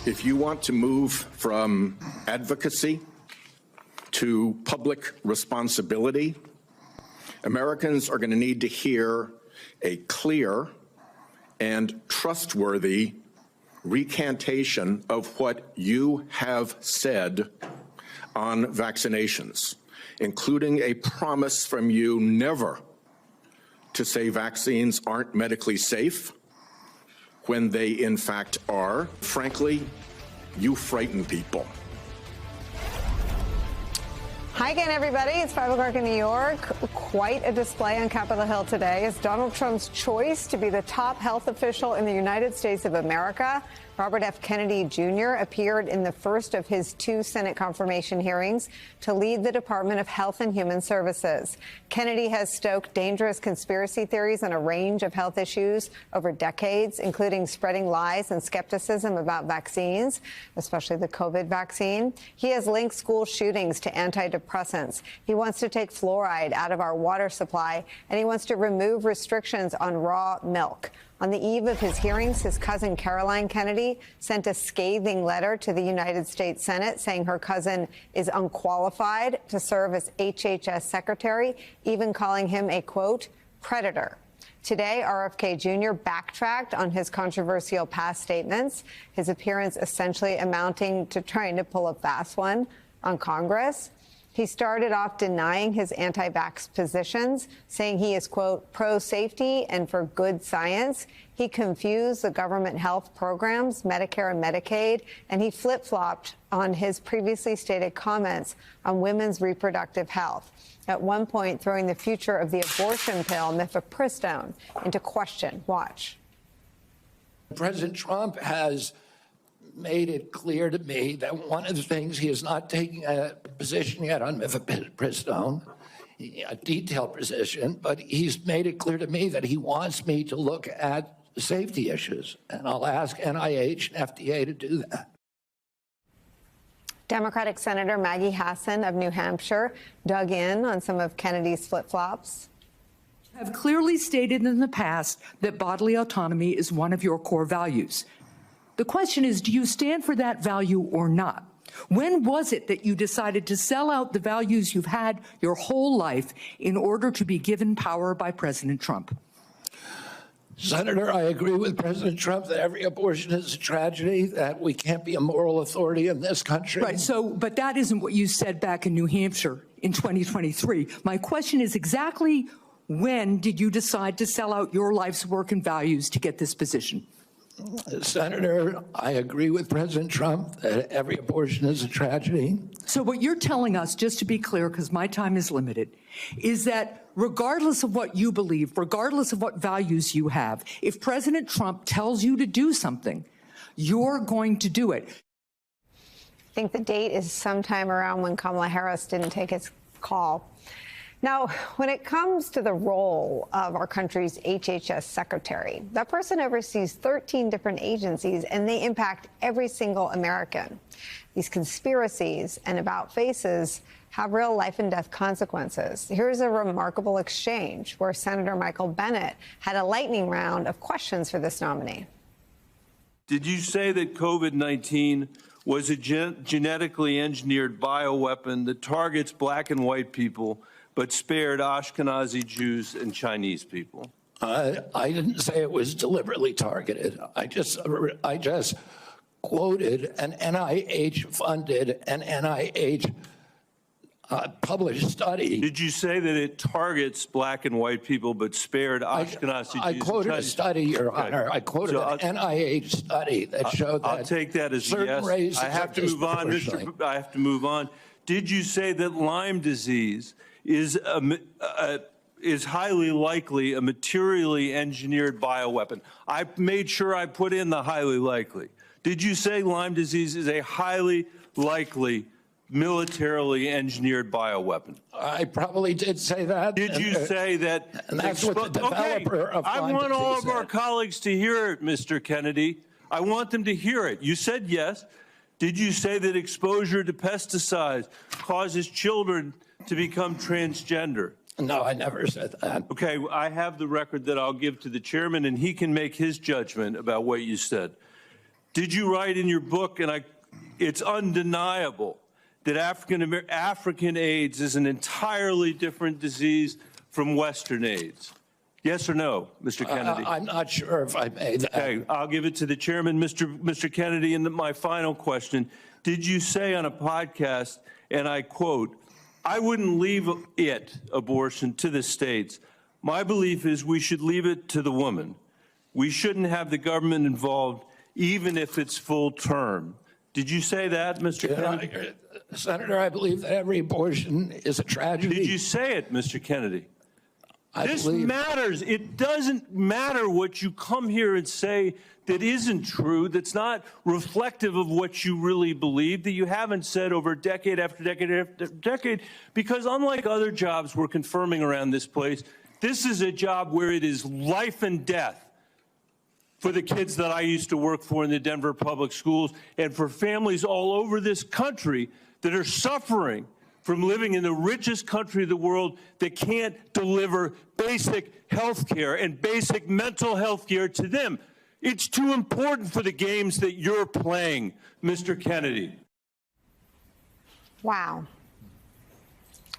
If you want to move from advocacy to public responsibility, Americans are going to need to hear a clear and trustworthy recantation of what you have said on vaccinations, including a promise from you never to say vaccines aren't medically safe when they in fact are. Frankly, you frighten people. Hi again, everybody. It's 5 o'clock in New York. Quite a display on Capitol Hill today as Donald Trump's choice to be the top health official in the United States of America, Robert F. Kennedy Jr., appeared in the first of his 2 Senate confirmation hearings to lead the Department of Health and Human Services. Kennedy has stoked dangerous conspiracy theories on a range of health issues over decades, including spreading lies and skepticism about vaccines, especially the COVID vaccine. He has linked school shootings to antidepressants. He wants to take fluoride out of our water supply, and he wants to remove restrictions on raw milk. On the eve of his hearings, his cousin Caroline Kennedy sent a scathing letter to the United States Senate saying her cousin is unqualified to serve as HHS secretary, even calling him a, quote, predator. Today, RFK Jr. backtracked on his controversial past statements, his appearance essentially amounting to trying to pull a fast one on Congress. He started off denying his anti-vax positions, saying he is, quote, pro-safety and for good science. He confused the government health programs, Medicare and Medicaid, and he flip-flopped on his previously stated comments on women's reproductive health, at one point throwing the future of the abortion pill, mifepristone, into question. Watch. President Trump has made it clear to me that one of the things he is not taking a position yet on mifepristone, a detailed position, but he's made it clear to me that he wants me to look at safety issues, and I'll ask NIH and FDA to do that. Democratic Senator Maggie Hassan of New Hampshire dug in on some of Kennedy's flip-flops. Have clearly stated in the past that bodily autonomy is one of your core values. The question is, do you stand for that value or not? When was it that you decided to sell out the values you've had your whole life in order to be given power by President Trump? Senator, I agree with President Trump that every abortion is a tragedy, that we can't be a moral authority in this country. Right, but that isn't what you said back in New Hampshire in 2023. My question is exactly when did you decide to sell out your life's work and values to get this position? Senator, I agree with President Trump that every abortion is a tragedy. So what you're telling us, just to be clear, because my time is limited, is that regardless of what you believe, regardless of what values you have, if President Trump tells you to do something, you're going to do it. I think the date is sometime around when Kamala Harris didn't take his call. Now, when it comes to the role of our country's HHS secretary, that person oversees 13 different agencies, and they impact every single American. These conspiracies and about faces have real life and death consequences. Here's a remarkable exchange where Senator Michael Bennet had a lightning round of questions for this nominee. Did you say that COVID-19 was a genetically engineered bioweapon that targets black and white people but spared Ashkenazi Jews and Chinese people? I didn't say it was deliberately targeted. I just quoted an NIH-funded and NIH published study. Did you say that it targets black and white people but spared Ashkenazi Jews? I quoted a study, Your Honor. I quoted an NIH study that showed that I'll take that as a yes. I have to move on, I have to move on. Did you say that Lyme disease is highly likely a materially engineered bioweapon? I made sure I put in the highly likely. Did you say Lyme disease is a highly likely militarily engineered bioweapon? I probably did say that. Did you say that? And that's what the developer of Lyme I want all of disease our said. colleagues to hear it, Mr. Kennedy. I want them to hear it. You said yes. Did you say that exposure to pesticides causes children to become transgender? No, I never said that. Okay, I have the record that I'll give to the chairman, and he can make his judgment about what you said. Did you write in your book, and it's undeniable, that African AIDS is an entirely different disease from Western AIDS? Yes or no, Mr. Kennedy? I'm not sure if I made that. Okay, I'll give it to the chairman, Mr. Kennedy. And my final question, did you say on a podcast, and I quote, "I wouldn't leave abortion to the states. My belief is we should leave it to the woman. We shouldn't have the government involved, even if it's full term." Did you say that, Mr. Kennedy? Senator, I believe that every abortion is a tragedy. Did you say it, Mr. Kennedy? This believe matters. It doesn't matter what you come here and say that isn't true, that's not reflective of what you really believe, that you haven't said over decade after decade after decade, because unlike other jobs we're confirming around this place, this is a job where it is life and death for the kids that I used to work for in the Denver public schools and for families all over this country that are suffering from living in the richest country of the world that can't deliver basic health care and basic mental health care to them. It's too important for the games that you're playing, Mr. Kennedy. Wow.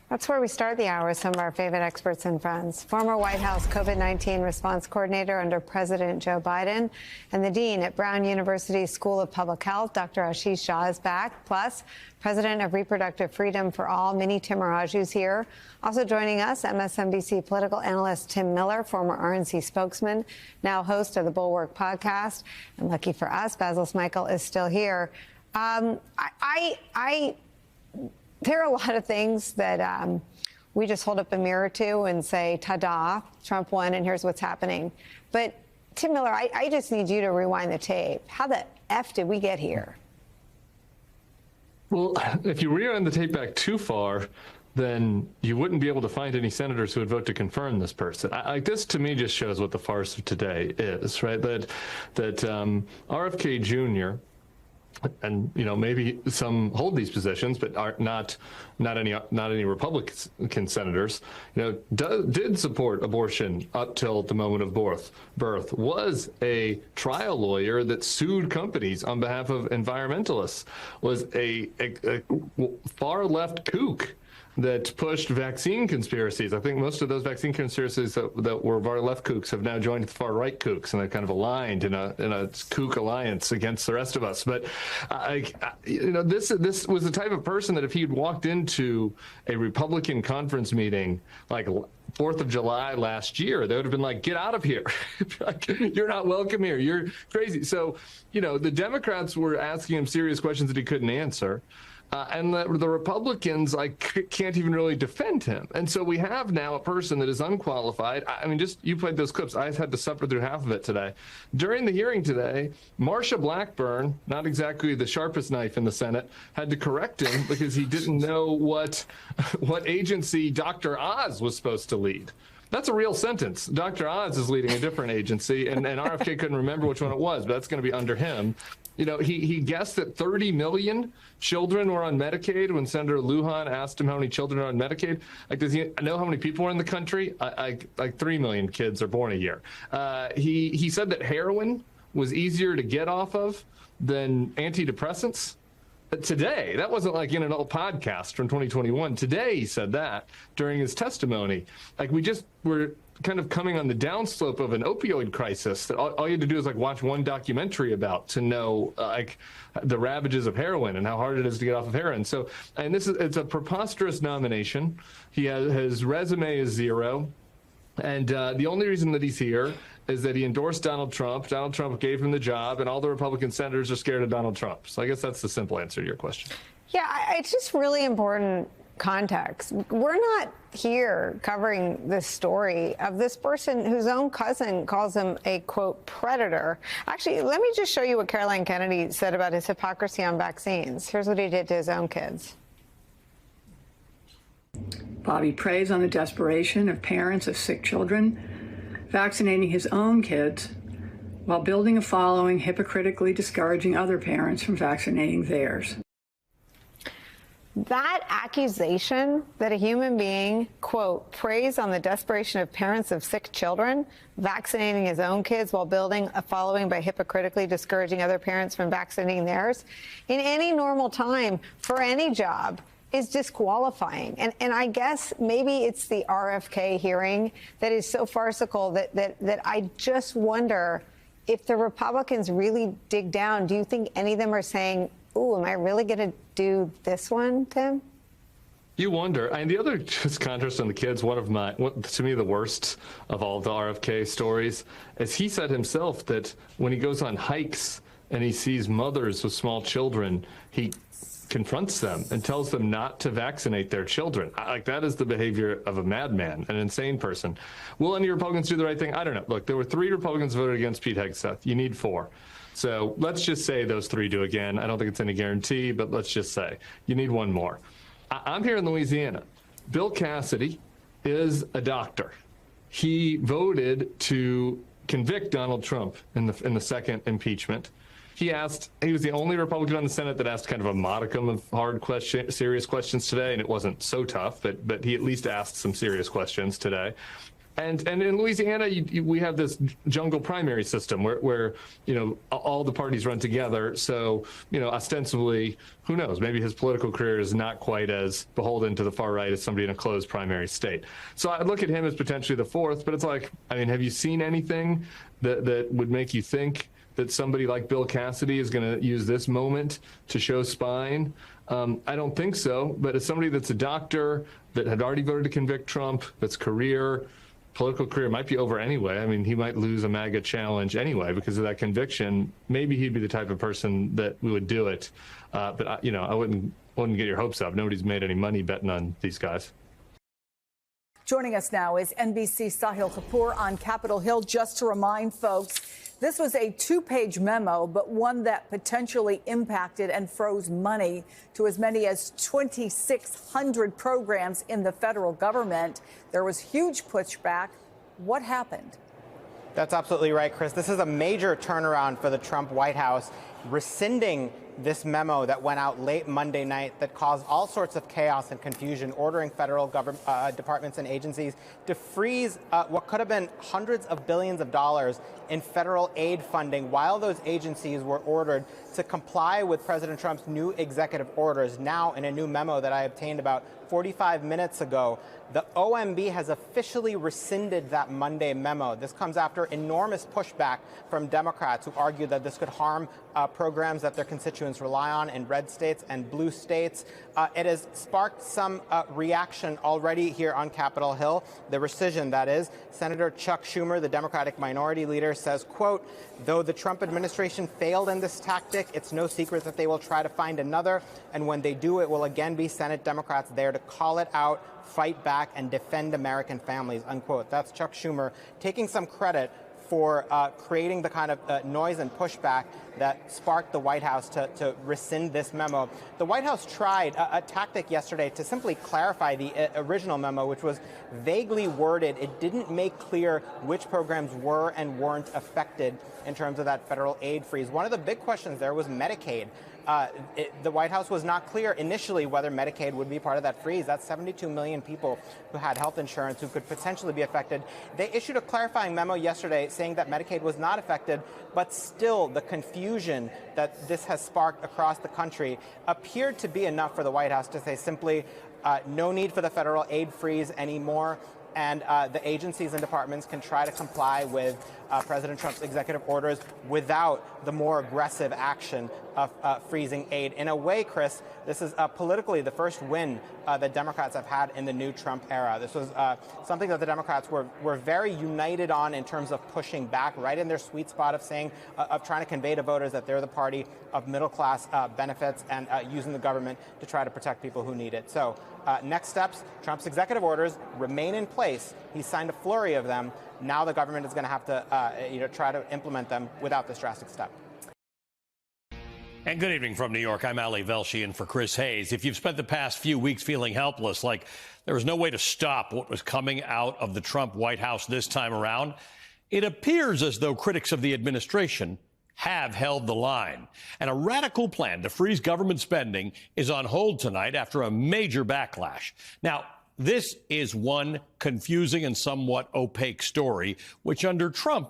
That's where we start the hour with some of our favorite experts and friends. Former White House COVID-19 response coordinator under President Joe Biden and the dean at Brown University School of Public Health, Dr. Ashish Jha, is back. Plus, president of Reproductive Freedom for All, Mini Timiraju's here. Also joining us, MSNBC political analyst Tim Miller, former RNC spokesman, now host of the Bulwark podcast. And lucky for us, Basil Smikle is still here. There are a lot of things that we just hold up a mirror to and say, ta-da, Trump won, and here's what's happening. But, Tim Miller, I just need you to rewind the tape. How the F did we get here? Well, if you rewind the tape back too far, then you wouldn't be able to find any senators who would vote to confirm this person. Like, this, to me, just shows what the farce of today is, right? That RFK Jr., and maybe some hold these positions, but are not any Republican senators. Did support abortion up till the moment of birth. Was a trial lawyer that sued companies on behalf of environmentalists. Was a far left kook that pushed vaccine conspiracies. I think most of those vaccine conspiracies that were far left kooks have now joined the far right kooks, and they're kind of aligned in a kook alliance against the rest of us. But this was the type of person that if he'd walked into a Republican conference meeting like 4th of July last year, they would have been like, "Get out of here. You're not welcome here. You're crazy." So, the Democrats were asking him serious questions that he couldn't answer. And the Republicans can't even really defend him. And so we have now a person that is unqualified. I mean, just you played those clips. I had to suffer through half of it today. During the hearing today, Marsha Blackburn, not exactly the sharpest knife in the Senate, had to correct him because he didn't know what agency Dr. Oz was supposed to lead. That's a real sentence. Dr. Oz is leading a different agency, and RFK couldn't remember which one it was, but that's going to be under him. He guessed that 30 million children were on Medicaid when Senator Lujan asked him how many children are on Medicaid. Does he know how many people are in the country? Like 3 million kids are born a year. He said that heroin was easier to get off of than antidepressants. Today, that wasn't like in an old podcast from 2021. Today, he said that during his testimony. We're kind of coming on the downslope of an opioid crisis that all you had to do is watch one documentary about to know the ravages of heroin and how hard it is to get off of heroin. So, and it's a preposterous nomination. His resume is zero. And the only reason that he's here is that he endorsed Donald Trump. Donald Trump gave him the job, and all the Republican senators are scared of Donald Trump. So I guess that's the simple answer to your question. Yeah, it's just really important context. We're not here covering this story of this person whose own cousin calls him a, quote, predator. Actually, let me just show you what Caroline Kennedy said about his hypocrisy on vaccines. Here's what he did to his own kids. Bobby preys on the desperation of parents of sick children, vaccinating his own kids while building a following hypocritically discouraging other parents from vaccinating theirs. That accusation that a human being, quote, preys on the desperation of parents of sick children, vaccinating his own kids while building a following by hypocritically discouraging other parents from vaccinating theirs, in any normal time for any job, is disqualifying. And I guess maybe it's the RFK hearing that is so farcical that I just wonder if the Republicans really dig down. Do you think any of them are saying, ooh, am I really going to do this one, Tim? You wonder. And the other just contrast on the kids, to me, the worst of all the RFK stories, is he said himself that when he goes on hikes and he sees mothers with small children, he confronts them and tells them not to vaccinate their children. Like, that is the behavior of a madman, an insane person. Will any Republicans do the right thing? I don't know. Look, there were 3 Republicans voted against Pete Hegseth. You need 4. So let's just say those 3 do again. I don't think it's any guarantee, but let's just say you need 1 more. I'm here in Louisiana. Bill Cassidy is a doctor. He voted to convict Donald Trump in the second impeachment. He was the only Republican on the Senate that asked kind of a modicum of serious questions today, and it wasn't so tough, but he at least asked some serious questions today. And in Louisiana, we have this jungle primary system where all the parties run together. So, ostensibly, who knows? Maybe his political career is not quite as beholden to the far right as somebody in a closed primary state. So I look at him as potentially the 4th, but it's like, have you seen anything that would make you think that somebody like Bill Cassidy is going to use this moment to show spine? I don't think so. But as somebody that's a doctor that had already voted to convict Trump, that's political career might be over anyway. He might lose a MAGA challenge anyway because of that conviction. Maybe he'd be the type of person that would do it. But I wouldn't get your hopes up. Nobody's made any money betting on these guys. Joining us now is NBC's Sahil Kapoor on Capitol Hill. Just to remind folks, this was a 2-page memo, but one that potentially impacted and froze money to as many as 2,600 programs in the federal government. There was huge pushback. What happened? That's absolutely right, Chris. This is a major turnaround for the Trump White House, rescinding this memo that went out late Monday night that caused all sorts of chaos and confusion, ordering federal government departments and agencies to freeze what could have been hundreds of billions of dollars in federal aid funding while those agencies were ordered to comply with President Trump's new executive orders. Now, in a new memo that I obtained about 45 minutes ago, the OMB has officially rescinded that Monday memo. This comes after enormous pushback from Democrats who argue that this could harm programs that their constituents rely on in red states and blue states. It has sparked some reaction already here on Capitol Hill. The rescission, that is. Senator Chuck Schumer, the Democratic minority leader, says, quote, though the Trump administration failed in this tactic, it's no secret that they will try to find another. And when they do, it will again be Senate Democrats there to call it out, fight back, and defend American families, unquote. That's Chuck Schumer taking some credit for creating the kind of noise and pushback that sparked the White House to rescind this memo. The White House tried a tactic yesterday to simply clarify the original memo, which was vaguely worded. It didn't make clear which programs were and weren't affected in terms of that federal aid freeze. One of the big questions there was Medicaid. The White House was not clear initially whether Medicaid would be part of that freeze. That's 72 million people who had health insurance who could potentially be affected. They issued a clarifying memo yesterday saying that Medicaid was not affected, but still the confusion that this has sparked across the country appeared to be enough for the White House to say simply no need for the federal aid freeze anymore. And the agencies and departments can try to comply with President Trump's executive orders without the more aggressive action of freezing aid. In a way, Chris, this is politically the first win that Democrats have had in the new Trump era. This was something that the Democrats were very united on in terms of pushing back, right in their sweet spot of saying, of trying to convey to voters that they're the party of middle-class benefits and using the government to try to protect people who need it. So next steps, Trump's executive orders remain in place. He signed a flurry of them. Now the government is going to have to try to implement them without this drastic step. And good evening from New York. I'm Ali Velshi in for Chris Hayes. If you've spent the past few weeks feeling helpless, like there was no way to stop what was coming out of the Trump White House this time around, it appears as though critics of the administration have held the line. And a radical plan to freeze government spending is on hold tonight after a major backlash. Now, this is one confusing and somewhat opaque story, which under Trump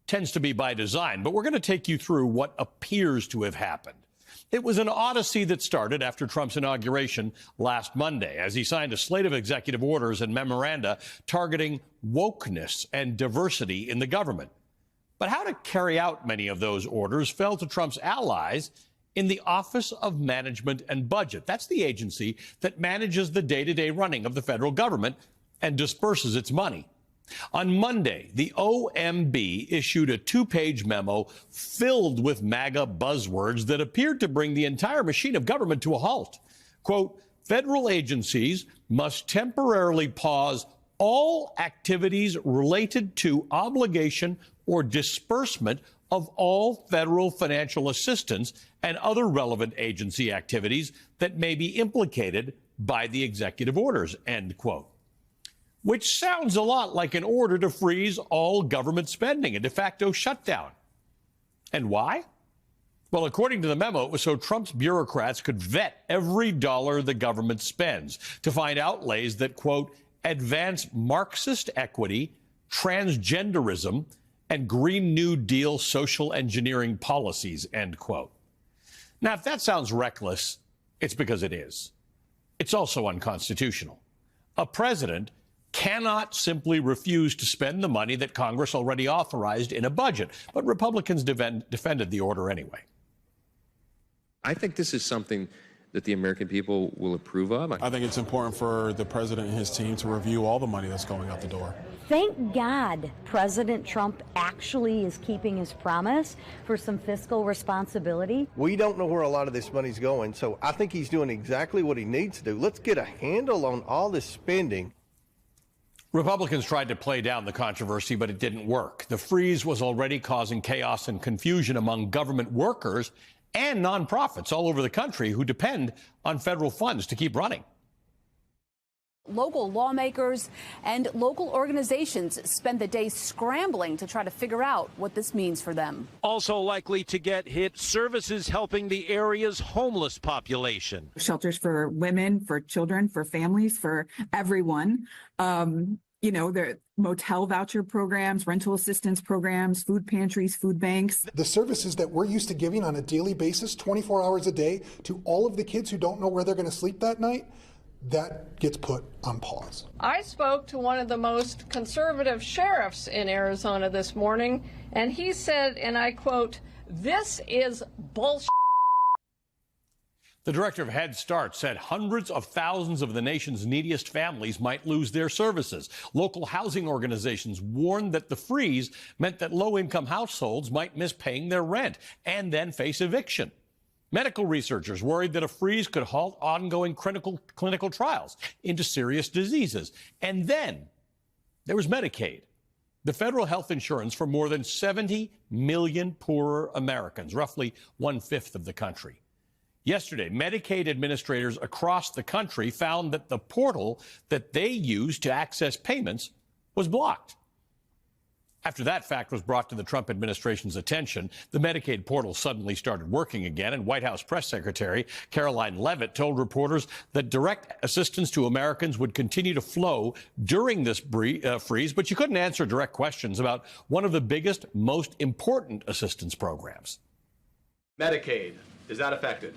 tends to be by design. But we're going to take you through what appears to have happened. It was an odyssey that started after Trump's inauguration last Monday, as he signed a slate of executive orders and memoranda targeting wokeness and diversity in the government. But how to carry out many of those orders fell to Trump's allies in the Office of Management and Budget. That's the agency that manages the day-to-day running of the federal government and disperses its money. On Monday, the OMB issued a two-page memo filled with MAGA buzzwords that appeared to bring the entire machine of government to a halt. Quote, federal agencies must temporarily pause all activities related to obligation or disbursement of all federal financial assistance and other relevant agency activities that may be implicated by the executive orders, end quote. Which sounds a lot like an order to freeze all government spending, a de facto shutdown. And why? Well, according to the memo, it was so Trump's bureaucrats could vet every dollar the government spends to find outlays that, quote, advance Marxist equity, transgenderism, and Green New Deal social engineering policies, end quote. Now, if that sounds reckless, it's because it is. It's also unconstitutional. A president cannot simply refuse to spend the money that Congress already authorized in a budget, but Republicans defended the order anyway. I think this is something that the American people will approve of. I think it's important for the president and his team to review all the money that's going out the door. Thank God President Trump actually is keeping his promise for some fiscal responsibility. We don't know where a lot of this money's going, so I think he's doing exactly what he needs to do. Let's get a handle on all this spending. Republicans tried to play down the controversy, but it didn't work. The freeze was already causing chaos and confusion among government workers and nonprofits all over the country who depend on federal funds to keep running. Local lawmakers and local organizations spend the day scrambling to try to figure out what this means for them. Also likely to get hit, services helping the area's homeless population. Shelters for women, for children, for families, for everyone. You know, the motel voucher programs, rental assistance programs, food pantries, food banks. The services that we're used to giving on a daily basis, 24 hours a day, to all of the kids who don't know where they're going to sleep that night, that gets put on pause. I spoke to one of the most conservative sheriffs in Arizona this morning, and he said, and I quote, "This is bullshit." The director of Head Start said hundreds of thousands of the nation's neediest families might lose their services. Local housing organizations warned that the freeze meant that low-income households might miss paying their rent and then face eviction. Medical researchers worried that a freeze could halt ongoing clinical trials into serious diseases. And then there was Medicaid, the federal health insurance for more than 70 million poorer Americans, roughly 1/5 of the country. Yesterday, Medicaid administrators across the country found that the portal that they used to access payments was blocked. After that fact was brought to the Trump administration's attention, the Medicaid portal suddenly started working again, and White House Press Secretary Caroline Leavitt told reporters that direct assistance to Americans would continue to flow during this freeze, but she couldn't answer direct questions about one of the biggest, most important assistance programs. Medicaid, is that affected?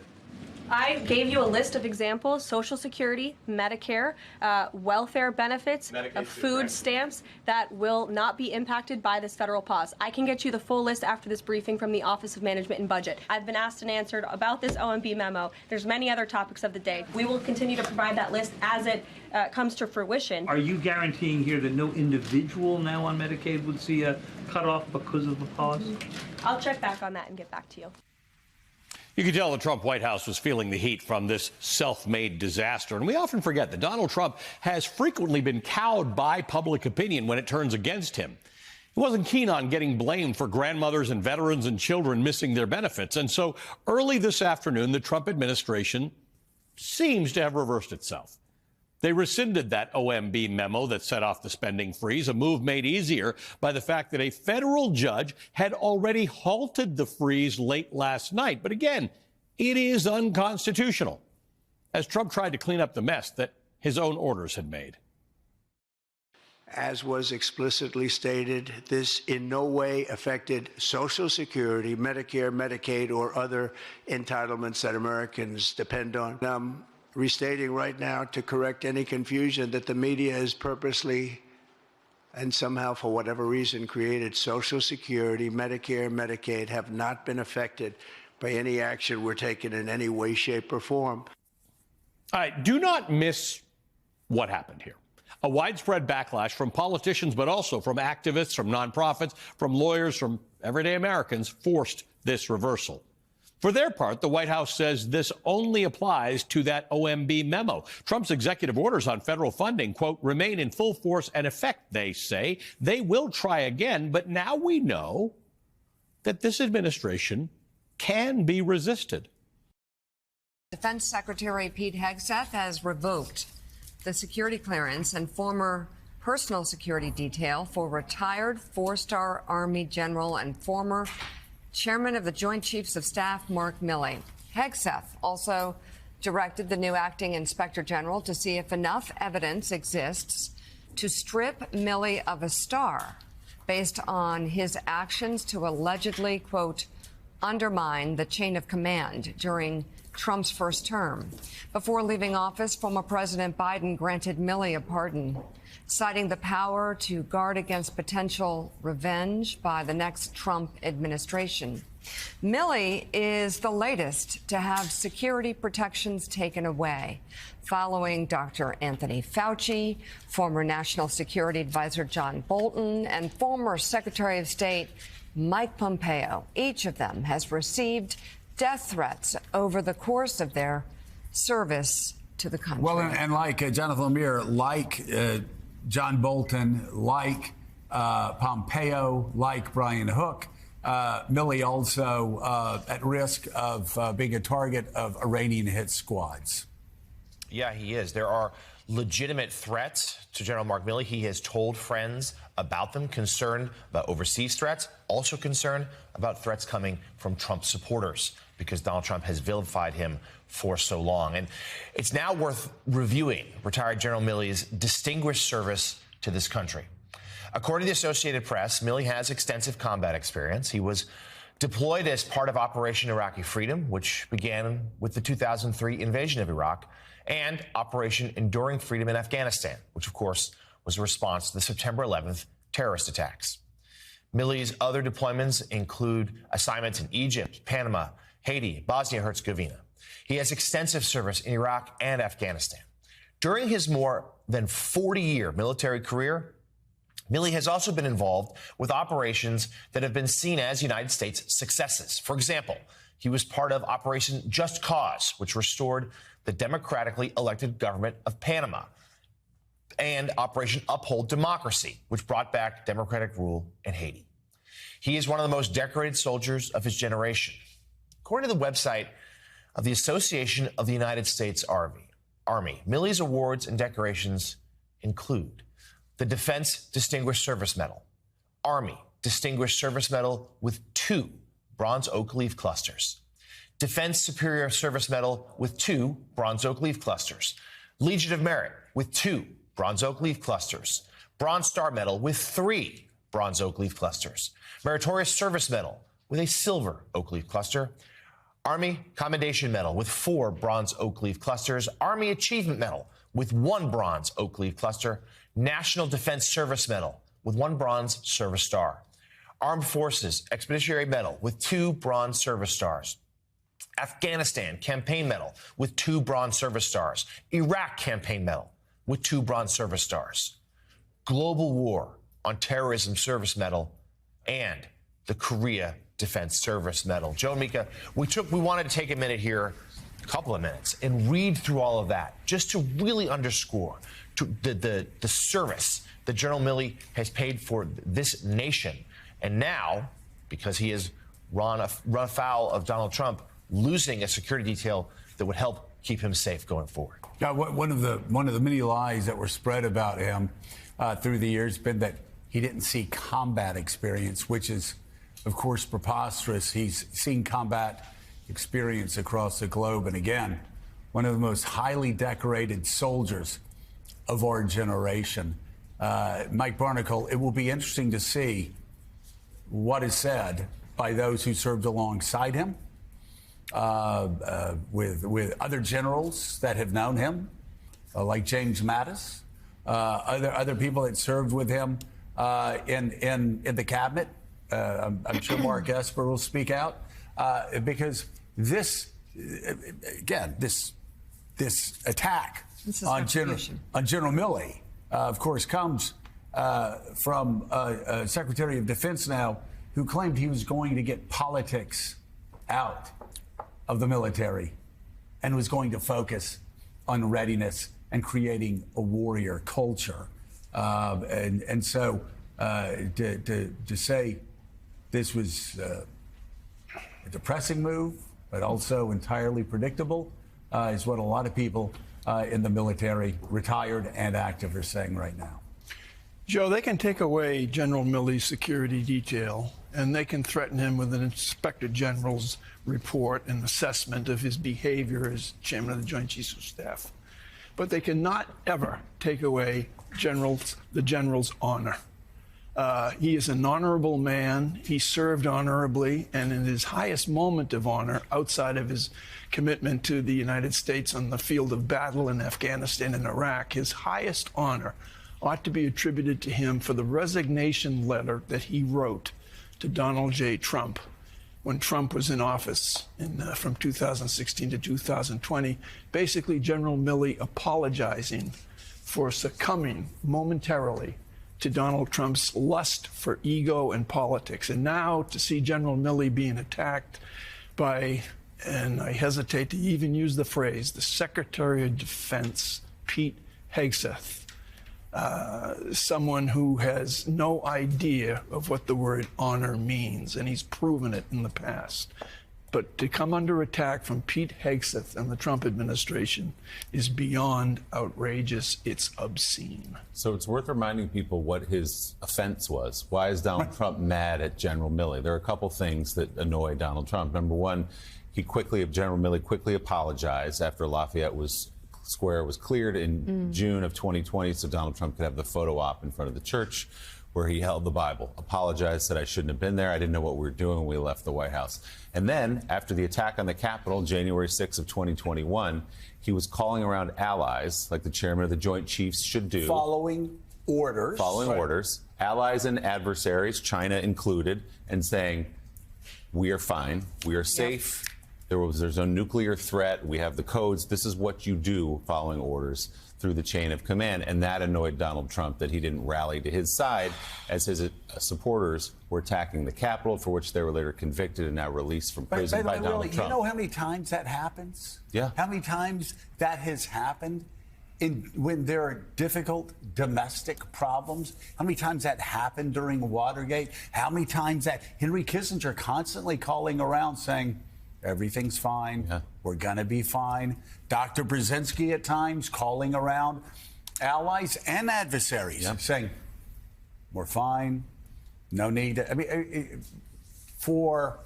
I gave you a list of examples: Social Security, Medicare, welfare benefits, food stamps that will not be impacted by this federal pause. I can get you the full list after this briefing from the Office of Management and Budget. I've been asked and answered about this OMB memo. There's many other topics of the day. We will continue to provide that list as it comes to fruition. Are you guaranteeing here that no individual now on Medicaid would see a cutoff because of the pause? I'll check back on that and get back to you. You could tell the Trump White House was feeling the heat from this self-made disaster. And we often forget that Donald Trump has frequently been cowed by public opinion when it turns against him. He wasn't keen on getting blamed for grandmothers and veterans and children missing their benefits. And so early this afternoon, the Trump administration seems to have reversed itself. They rescinded that OMB memo that set off the spending freeze, a move made easier by the fact that a federal judge had already halted the freeze late last night. But again, it is unconstitutional, as Trump tried to clean up the mess that his own orders had made. As was explicitly stated, this in no way affected Social Security, Medicare, Medicaid, or other entitlements that Americans depend on. I'm restating right now to correct any confusion that the media has purposely and somehow, for whatever reason, created. Social Security, Medicare, Medicaid have not been affected by any action we're taking in any way, shape, or form. All right, do not miss what happened here. A widespread backlash from politicians, but also from activists, from nonprofits, from lawyers, from everyday Americans forced this reversal. For their part, the White House says this only applies to that OMB memo. Trump's executive orders on federal funding, quote, remain in full force and effect, they say. They will try again, but now we know that this administration can be resisted. Defense Secretary Pete Hegseth has revoked the security clearance and former personal security detail for retired four-star Army general and former Chairman of the Joint Chiefs of Staff, Mark Milley. Hegseth also directed the new acting inspector general to see if enough evidence exists to strip Milley of a star based on his actions to allegedly, quote, undermine the chain of command during Trump's first term. Before leaving office, former President Biden granted Milley a pardon, citing the power to guard against potential revenge by the next Trump administration. Milley is the latest to have security protections taken away, following Dr. Anthony Fauci, former National Security Advisor John Bolton, and former Secretary of State Mike Pompeo. Each of them has received death threats over the course of their service to the country. Well, and like Jonathan Lemire, like John Bolton, like Pompeo, like Brian Hook, Milley also at risk of being a target of Iranian hit squads. Yeah, he is. There are legitimate threats to General Mark Milley. He has told friends about them, concerned about overseas threats, also concerned about threats coming from Trump supporters, because Donald Trump has vilified him for so long. And it's now worth reviewing retired General Milley's distinguished service to this country. According to the Associated Press, Milley has extensive combat experience. He was deployed as part of Operation Iraqi Freedom, which began with the 2003 invasion of Iraq, and Operation Enduring Freedom in Afghanistan, which, of course, was a response to the September 11th terrorist attacks. Milley's other deployments include assignments in Egypt, Panama, Haiti, Bosnia-Herzegovina. He has extensive service in Iraq and Afghanistan. During his more than 40-year military career, Milley has also been involved with operations that have been seen as United States successes. For example, he was part of Operation Just Cause, which restored the democratically elected government of Panama, and Operation Uphold Democracy, which brought back democratic rule in Haiti. He is one of the most decorated soldiers of his generation. According to the website of the Association of the United States Army, Milley's awards and decorations include the Defense Distinguished Service Medal, Army Distinguished Service Medal with 2 bronze oak leaf clusters, Defense Superior Service Medal with 2 bronze oak leaf clusters, Legion of Merit with 2 bronze oak leaf clusters, Bronze Star Medal with 3 bronze oak leaf clusters, Meritorious Service Medal with a silver oak leaf cluster, Army Commendation Medal with 4 bronze oak leaf clusters, Army Achievement Medal with 1 bronze oak leaf cluster, National Defense Service Medal with 1 bronze service star, Armed Forces Expeditionary Medal with 2 bronze service stars, Afghanistan Campaign Medal with 2 bronze service stars, Iraq Campaign Medal with 2 bronze service stars, Global War on Terrorism Service Medal, and the Korea Defense Service Medal. Joe and Mika, we wanted to take a minute here, a couple of minutes, and read through all of that just to really underscore the service that General Milley has paid for this nation. And now, because he has run afoul of Donald Trump, losing a security detail that would help keep him safe going forward. Yeah, one of the many lies that were spread about him through the years been that he didn't see combat experience, which is, of course, preposterous. He's seen combat experience across the globe, and again, one of the most highly decorated soldiers of our generation. Mike Barnicle, it will be interesting to see what is said by those who served alongside him, with other generals that have known him, like James Mattis, other people that served with him in the cabinet. I'm sure Mark Esper will speak out because this attack on General Milley, of course, comes from a Secretary of Defense now who claimed he was going to get politics out of the military and was going to focus on readiness and creating a warrior culture. And so to say this was a depressing move, but also entirely predictable, is what a lot of people in the military, retired and active, are saying right now. Joe, they can take away General Milley's security detail, and they can threaten him with an Inspector General's report and assessment of his behavior as chairman of the Joint Chiefs of Staff. But they cannot ever take away the general's honor. He is an honorable man. He served honorably, and in his highest moment of honor, outside of his commitment to the United States on the field of battle in Afghanistan and Iraq, his highest honor ought to be attributed to him for the resignation letter that he wrote to Donald J. Trump when Trump was in office from 2016 to 2020. Basically, General Milley apologizing for succumbing momentarily to Donald Trump's lust for ego and politics. And now to see General Milley being attacked by, and I hesitate to even use the phrase, the Secretary of Defense, Pete Hegseth, someone who has no idea of what the word honor means, and he's proven it in the past. But to come under attack from Pete Hegseth and the Trump administration is beyond outrageous. It's obscene. So it's worth reminding people what his offense was. Why is Donald Trump mad at General Milley? There are a couple things that annoy Donald Trump. Number one, General Milley quickly apologized after Lafayette Square was cleared in June of 2020, so Donald Trump could have the photo op in front of the church where he held the Bible. Apologized, said I shouldn't have been there. I didn't know what we were doing when we left the White House. And then, after the attack on the Capitol, January 6th of 2021, he was calling around allies, like the chairman of the Joint Chiefs should do. Following orders, allies and adversaries, China included, and saying, we are fine, we are safe. Yep. There's no nuclear threat. We have the codes. This is what you do following orders through the chain of command. And that annoyed Donald Trump that he didn't rally to his side as his supporters were attacking the Capitol, for which they were later convicted and now released from prison by Donald Trump. You know how many times that happens? Yeah. How many times that has happened when there are difficult domestic problems? How many times that happened during Watergate? How many times that Henry Kissinger constantly calling around saying, everything's fine. Yeah. We're going to be fine. Dr. Brzezinski at times calling around allies and adversaries saying, we're fine. No need to. I mean, for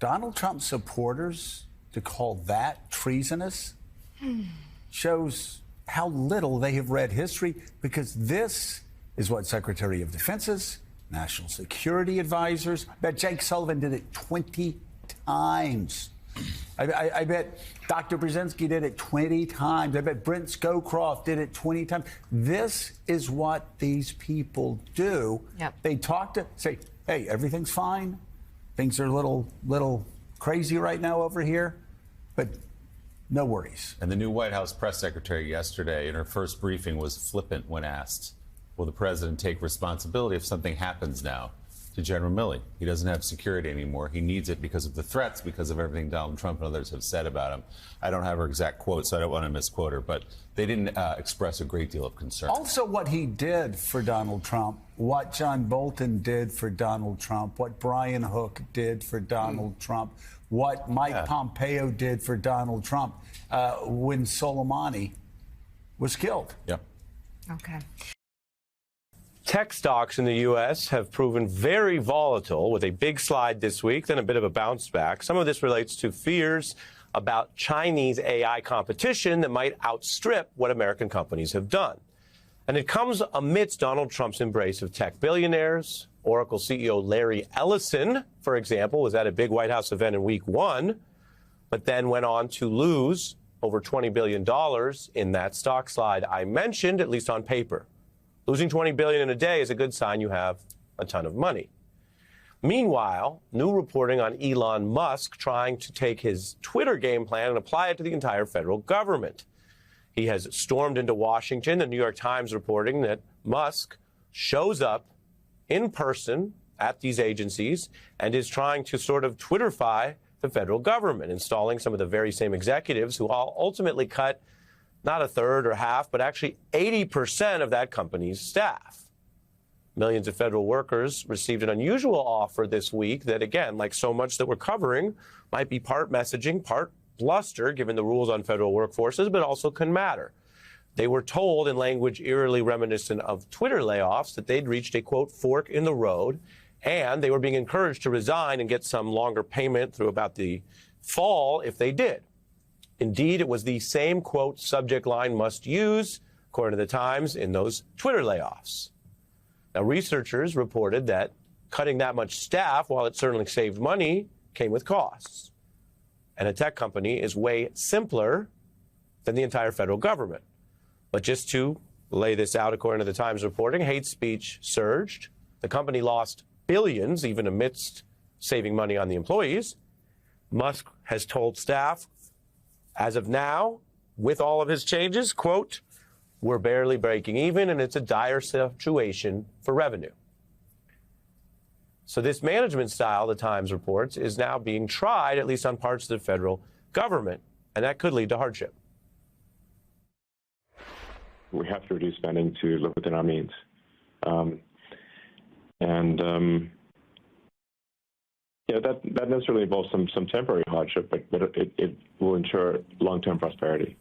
Donald Trump supporters to call that treasonous shows how little they have read history, because this is what Secretary of Defense's national security advisors, I bet Jake Sullivan did it 20 times. I bet Dr. Brzezinski did it 20 times. I bet Brent Scowcroft did it 20 times. This is what these people do. Yep. They talk to, say, hey, everything's fine. Things are a little crazy right now over here, but no worries. And the new White House press secretary yesterday in her first briefing was flippant when asked, will the president take responsibility if something happens now to General Milley? He doesn't have security anymore. He needs it because of the threats, because of everything Donald Trump and others have said about him. I don't have her exact quote, so I don't want to misquote her, but they didn't express a great deal of concern. Also, what he did for Donald Trump, what John Bolton did for Donald Trump, what Brian Hook did for Donald Trump, what Mike Pompeo did for Donald Trump when Soleimani was killed. Yep. Okay. Tech stocks in the U.S. have proven very volatile, with a big slide this week, then a bit of a bounce back. Some of this relates to fears about Chinese AI competition that might outstrip what American companies have done. And it comes amidst Donald Trump's embrace of tech billionaires. Oracle CEO Larry Ellison, for example, was at a big White House event in week 1, but then went on to lose over $20 billion in that stock slide I mentioned, at least on paper. Losing $20 billion in a day is a good sign you have a ton of money. Meanwhile, new reporting on Elon Musk trying to take his Twitter game plan and apply it to the entire federal government. He has stormed into Washington. The New York Times reporting that Musk shows up in person at these agencies and is trying to sort of Twitterfy the federal government, installing some of the very same executives who all ultimately cut not a third or half, but actually 80% of that company's staff. Millions of federal workers received an unusual offer this week that, again, like so much that we're covering, might be part messaging, part bluster, given the rules on federal workforces, but also can matter. They were told in language eerily reminiscent of Twitter layoffs that they'd reached a, quote, fork in the road, and they were being encouraged to resign and get some longer payment through about the fall if they did. Indeed, it was the same, quote, subject line must use, according to the Times, in those Twitter layoffs. Now, researchers reported that cutting that much staff, while it certainly saved money, came with costs. And a tech company is way simpler than the entire federal government. But just to lay this out, according to the Times reporting, hate speech surged. The company lost billions, even amidst saving money on the employees. Musk has told staff, as of now, with all of his changes, quote, we're barely breaking even, and it's a dire situation for revenue. So this management style, the Times reports, is now being tried, at least on parts of the federal government, and that could lead to hardship. We have to reduce spending to live within our means. That necessarily involves some temporary hardship, but it will ensure long-term prosperity.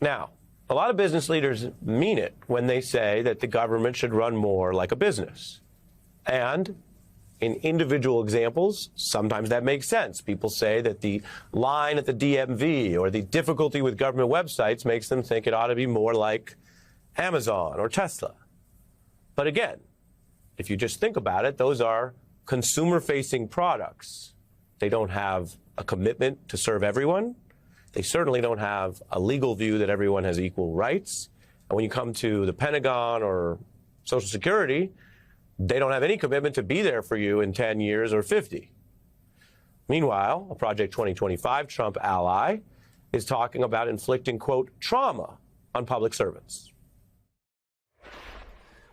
Now, a lot of business leaders mean it when they say that the government should run more like a business. And in individual examples, sometimes that makes sense. People say that the line at the DMV or the difficulty with government websites makes them think it ought to be more like Amazon or Tesla. But again, if you just think about it, those are consumer-facing products. They don't have a commitment to serve everyone. They certainly don't have a legal view that everyone has equal rights. And when you come to the Pentagon or Social Security, they don't have any commitment to be there for you in 10 years or 50. Meanwhile, a Project 2025 Trump ally is talking about inflicting, quote, trauma on public servants.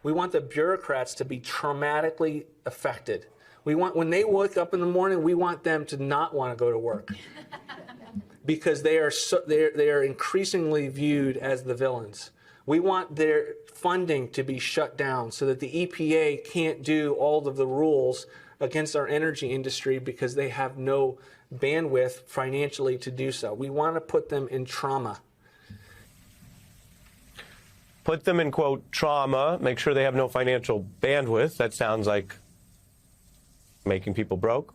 We want the bureaucrats to be traumatically affected. We want, when they wake up in the morning, we want them to not want to go to work because they are increasingly viewed as the villains. We want their funding to be shut down so that the EPA can't do all of the rules against our energy industry because they have no bandwidth financially to do so. We want to put them in trauma. Put them in, quote, trauma, make sure they have no financial bandwidth. That sounds like making people broke.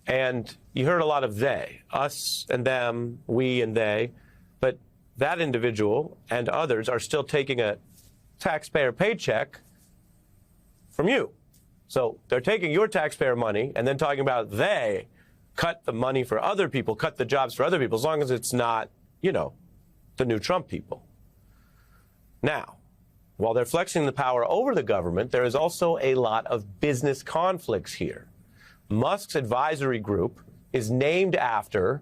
And you heard a lot of they, us and them, we and they, but that individual and others are still taking a taxpayer paycheck from you. So they're taking your taxpayer money and then talking about they cut the money for other people, cut the jobs for other people, as long as it's not, you know, the new Trump people. Now, while they're flexing the power over the government, there is also a lot of business conflicts here. Musk's advisory group is named after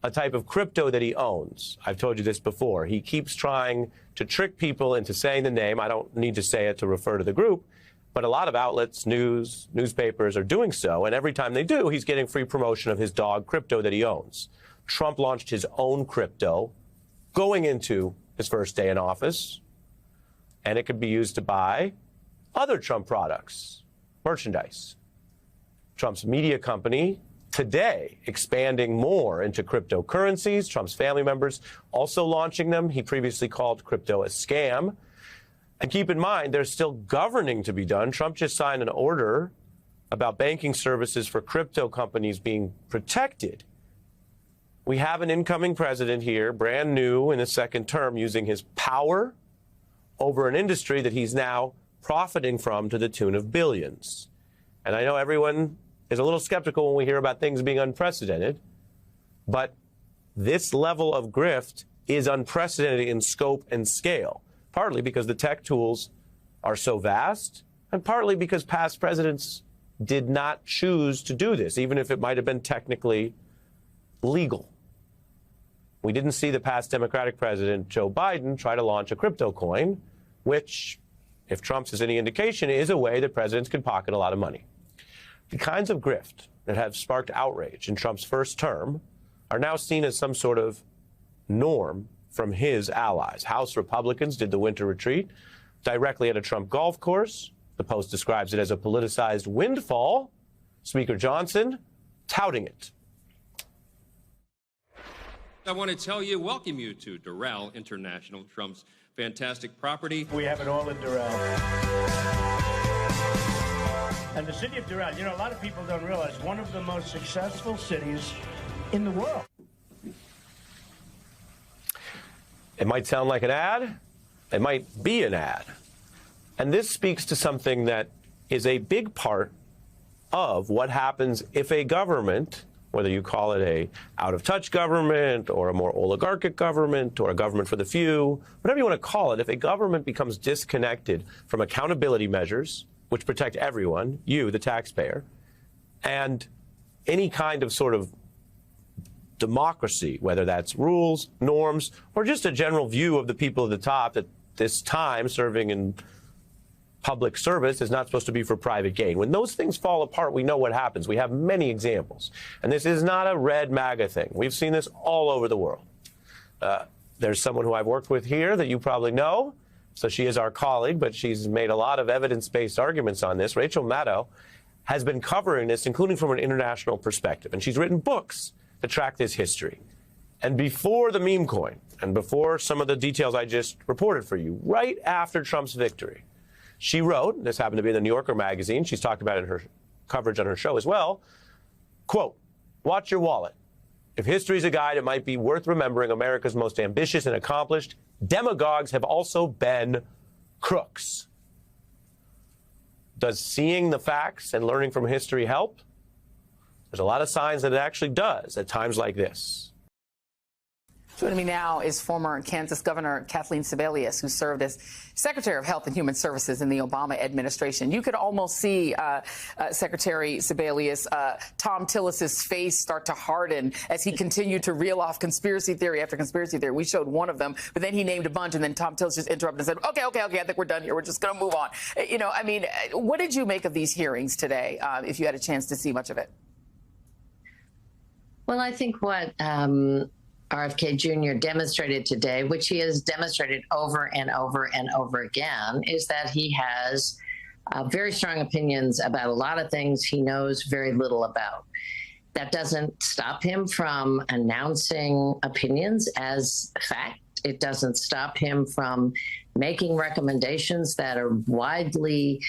a type of crypto that he owns. I've told you this before. He keeps trying to trick people into saying the name. I don't need to say it to refer to the group, but a lot of outlets, newspapers are doing so, and every time they do, he's getting free promotion of his dog crypto that he owns. Trump launched his own crypto going into his first day in office, and it could be used to buy other Trump products, merchandise. Trump's media company today expanding more into cryptocurrencies. Trump's family members also launching them. He previously called crypto a scam. And keep in mind, there's still governing to be done. Trump just signed an order about banking services for crypto companies being protected. We have an incoming president here, brand new in his second term, using his power over an industry that he's now profiting from to the tune of billions. And I know everyone is a little skeptical when we hear about things being unprecedented, but this level of grift is unprecedented in scope and scale, partly because the tech tools are so vast, and partly because past presidents did not choose to do this, even if it might have been technically legal. We didn't see the past Democratic president, Joe Biden, try to launch a crypto coin, which, if Trump's is any indication, is a way that presidents can pocket a lot of money. The kinds of grift that have sparked outrage in Trump's first term are now seen as some sort of norm from his allies. House Republicans did the winter retreat directly at a Trump golf course. The Post describes it as a politicized windfall. Speaker Johnson touting it. I want to welcome you to Doral International, Trump's fantastic property. We have it all in Doral. And the city of Doral, a lot of people don't realize, one of the most successful cities in the world. It might sound like an ad. It might be an ad. And this speaks to something that is a big part of what happens if a government, whether you call it a out-of-touch government or a more oligarchic government or a government for the few, whatever you want to call it, if a government becomes disconnected from accountability measures, which protect everyone, you, the taxpayer, and any kind of sort of democracy, whether that's rules, norms, or just a general view of the people at the top that this time serving in public service is not supposed to be for private gain. When those things fall apart, we know what happens. We have many examples. And this is not a red MAGA thing. We've seen this all over the world. There's someone who I've worked with here that you probably know. So she is our colleague, but she's made a lot of evidence-based arguments on this. Rachel Maddow has been covering this, including from an international perspective. And she's written books that track this history. And before the meme coin, and before some of the details I just reported for you, right after Trump's victory, she wrote, this happened to be in the New Yorker magazine, she's talked about it in her coverage on her show as well, quote, "Watch your wallet. If history's a guide, it might be worth remembering America's most ambitious and accomplished demagogues have also been crooks." Does seeing the facts and learning from history help? There's a lot of signs that it actually does at times like this. Joining me now is former Kansas Governor Kathleen Sebelius, who served as Secretary of Health and Human Services in the Obama administration. You could almost see Secretary Sebelius, Tom Tillis's face start to harden as he continued to reel off conspiracy theory after conspiracy theory. We showed one of them, but then he named a bunch, and then Tom Tillis just interrupted and said, okay, I think we're done here. We're just going to move on. What did you make of these hearings today, if you had a chance to see much of it? Well, I think what RFK Jr. demonstrated today, which he has demonstrated over and over and over again, is that he has very strong opinions about a lot of things he knows very little about. That doesn't stop him from announcing opinions as fact. It doesn't stop him from making recommendations that are widely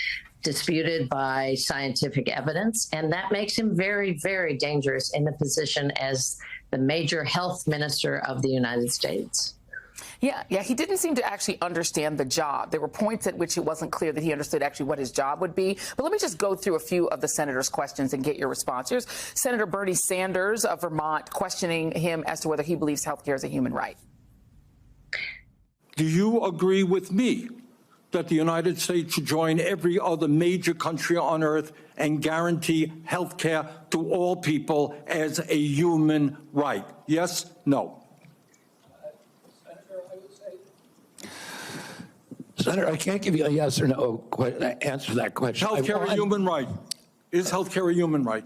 disputed by scientific evidence, and that makes him very, very dangerous in the position as the major health minister of the United States. Yeah, he didn't seem to actually understand the job. There were points at which it wasn't clear that he understood actually what his job would be. But let me just go through a few of the senator's questions and get your response. Here's Senator Bernie Sanders of Vermont questioning him as to whether he believes health care is a human right. Do you agree with me that the United States should join every other major country on earth and guarantee health care to all people as a human right? Yes? No? Senator, I can't give you a yes or no answer to that question. Health care a human right? Is health care a human right?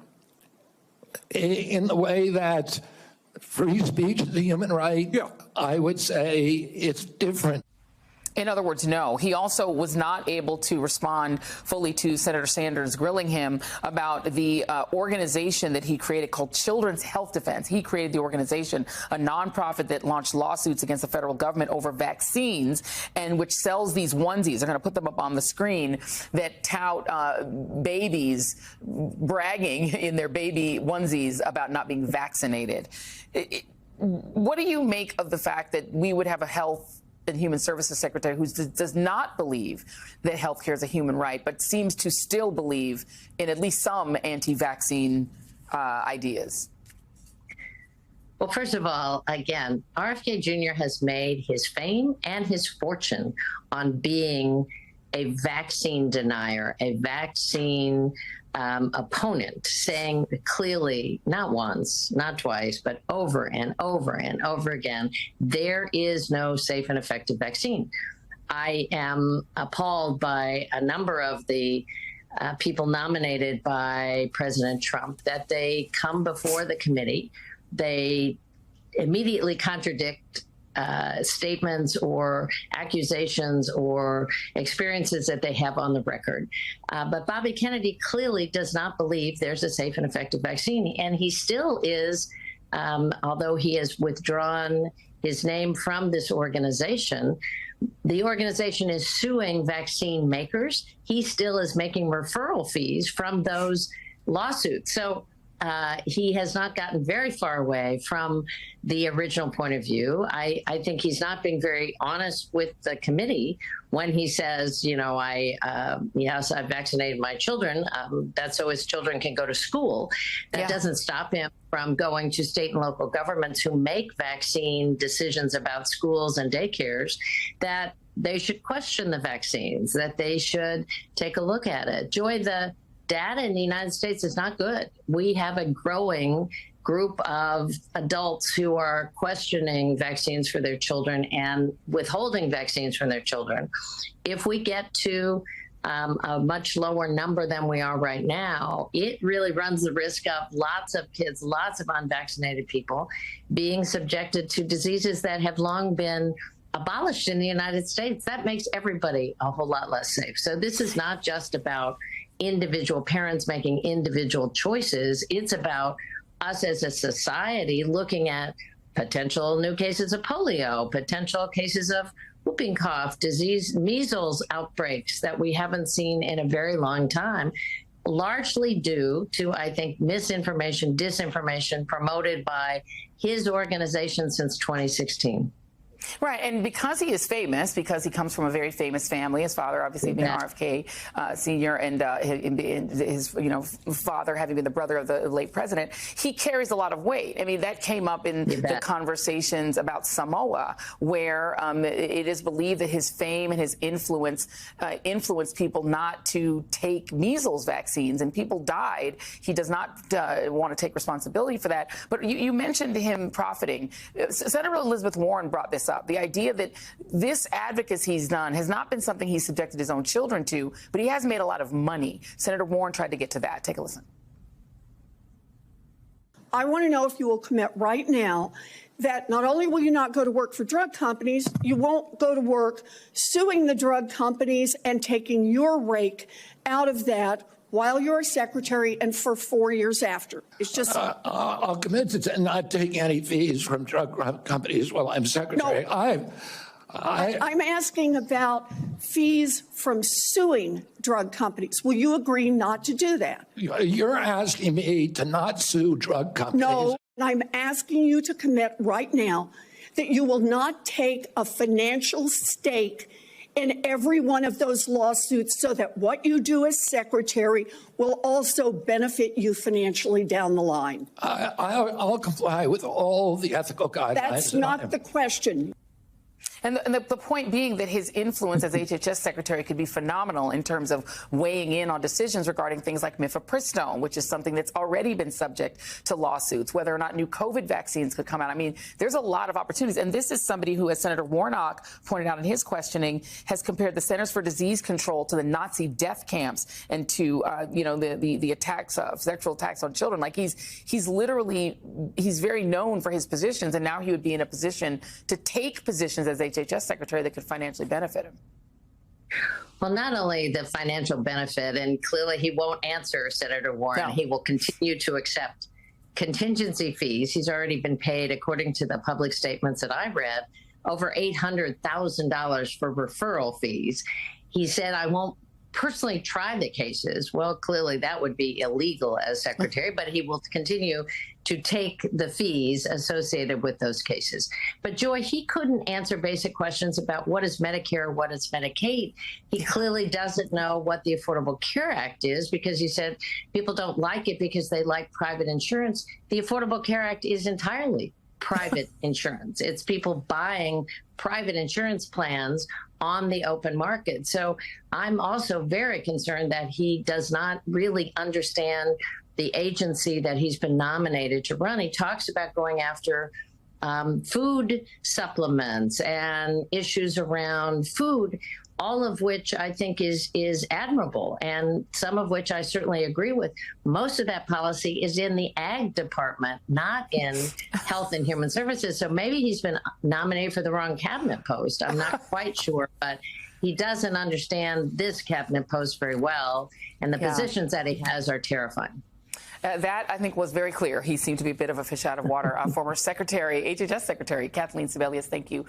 In the way that free speech is a human right, yeah. I would say it's different. In other words, no. He also was not able to respond fully to Senator Sanders grilling him about the organization that he created called Children's Health Defense. He created the organization, a nonprofit that launched lawsuits against the federal government over vaccines and which sells these onesies. They're going to put them up on the screen that tout babies bragging in their baby onesies about not being vaccinated. What do you make of the fact that we would have a Health and Human Services Secretary who does not believe that health care is a human right, but seems to still believe in at least some anti-vaccine ideas? Well, first of all, again, RFK Jr. has made his fame and his fortune on being a vaccine denier, a vaccine opponent, saying clearly, not once, not twice, but over and over and over again, there is no safe and effective vaccine. I am appalled by a number of the people nominated by President Trump that they come before the committee, they immediately contradict statements or accusations or experiences that they have on the record. But Bobby Kennedy clearly does not believe there's a safe and effective vaccine. And he still is, although he has withdrawn his name from this organization, the organization is suing vaccine makers. He still is making referral fees from those lawsuits. So he has not gotten very far away from the original point of view. I think he's not being very honest with the committee when he says, you know, yes, I've vaccinated my children. That's so his children can go to school. That doesn't stop him from going to state and local governments who make vaccine decisions about schools and daycares, that they should question the vaccines, that they should take a look at it. Joy, the data in the United States is not good. We have a growing group of adults who are questioning vaccines for their children and withholding vaccines from their children. If we get to a much lower number than we are right now, it really runs the risk of lots of kids, lots of unvaccinated people being subjected to diseases that have long been abolished in the United States. That makes everybody a whole lot less safe. So this is not just about individual parents making individual choices. It's about us as a society looking at potential new cases of polio, potential cases of whooping cough, disease, measles outbreaks that we haven't seen in a very long time, largely due to, I think, misinformation, disinformation promoted by his organization since 2016. Right, and because he is famous, because he comes from a very famous family, his father obviously being RFK Sr. and his father having been the brother of the late president, he carries a lot of weight. I mean, that came up in the conversations about Samoa, where it is believed that his fame and his influence influenced people not to take measles vaccines, and people died. He does not want to take responsibility for that. But you mentioned him profiting. Senator Elizabeth Warren brought this up. The idea that this advocacy he's done has not been something he subjected his own children to, but he has made a lot of money. Senator Warren tried to get to that. Take a listen. I want to know if you will commit right now that not only will you not go to work for drug companies, you won't go to work suing the drug companies and taking your rake out of that while you're a secretary and for 4 years after. It's just... I'll commit to not taking any fees from drug companies while I'm secretary. No. I'm asking about fees from suing drug companies. Will you agree not to do that? You're asking me to not sue drug companies? No, I'm asking you to commit right now that you will not take a financial stake in every one of those lawsuits so that what you do as secretary will also benefit you financially down the line. I'll comply with all the ethical guidelines. That's not the question. And the point being that his influence as HHS secretary could be phenomenal in terms of weighing in on decisions regarding things like mifepristone, which is something that's already been subject to lawsuits, whether or not new COVID vaccines could come out. I mean, there's a lot of opportunities. And this is somebody who, as Senator Warnock pointed out in his questioning, has compared the Centers for Disease Control to the Nazi death camps and to, the attacks of sexual attacks on children. Like he's very known for his positions, and now he would be in a position to take positions as HHS secretary that could financially benefit him? Well, not only the financial benefit, and clearly he won't answer Senator Warren. No. He will continue to accept contingency fees. He's already been paid, according to the public statements that I read, over $800,000 for referral fees. He said, I won't personally try the cases. Well, clearly that would be illegal as secretary, but he will continue to take the fees associated with those cases. But Joy, he couldn't answer basic questions about what is Medicare, what is Medicaid. He clearly doesn't know what the Affordable Care Act is, because he said people don't like it because they like private insurance. The Affordable Care Act is entirely private insurance. It's people buying private insurance plans on the open market. So I'm also very concerned that he does not really understand the agency that he's been nominated to run. He talks about going after food supplements and issues around food, all of which I think is admirable, and some of which I certainly agree with. Most of that policy is in the Ag Department, not in Health and Human Services. So maybe he's been nominated for the wrong cabinet post. I'm not quite sure, but he doesn't understand this cabinet post very well, and the positions that he has are terrifying. That, I think, was very clear. He seemed to be a bit of a fish out of water. Former HHS Secretary Kathleen Sebelius, thank you.